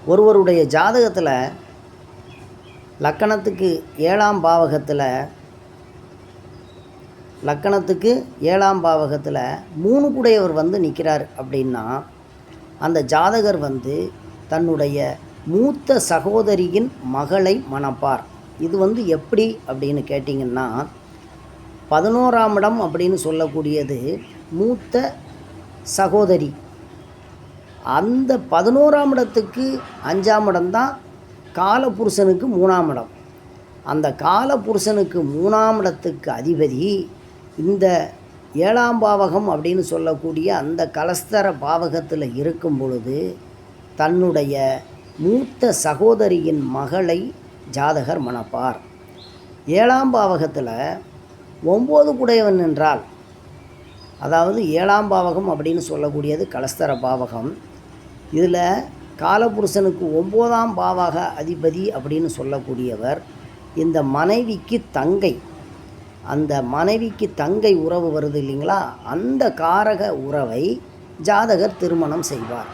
ஒருவருடைய ஜாதகத்தில் லக்கணத்துக்கு 7ஆம் பாவகத்தில் 3 கூடையவர் நிற்கிறார் அப்படின்னா அந்த ஜாதகர் தன்னுடைய மூத்த சகோதரியின் மகளை மணப்பார். இது எப்படி அப்படின்னு கேட்டிங்கன்னா, 11ஆம் இடம் அப்படின்னு சொல்லக்கூடியது மூத்த சகோதரி. அந்த 11ஆம் இடத்துக்கு 5ஆம் இடம்தான் காலபுருஷனுக்கு 3ஆம் இடம். அந்த காலபுருஷனுக்கு 3ஆம் இடத்துக்கு அதிபதி இந்த 7ஆம் பாவகம் அப்படின்னு சொல்லக்கூடிய அந்த கலஸ்தர பாவகத்தில் இருக்கும் பொழுது தன்னுடைய மூத்த சகோதரியின் மகளை ஜாதகர் மணப்பார். 7ஆம் பாவகத்தில் 9 கூடையவன் என்றால், அதாவது 7ஆம் பாவகம் அப்படின்னு சொல்லக்கூடியது கலஸ்தர பாவகம். இதில் காலபுருஷனுக்கு 9ஆம் பாவக அதிபதி அப்படின்னு சொல்லக்கூடியவர் இந்த மனைவிக்கு தங்கை. அந்த மனைவிக்கு தங்கை உறவு வருது இல்லைங்களா, அந்த காரக உறவை ஜாதகர் திருமணம் செய்வார்.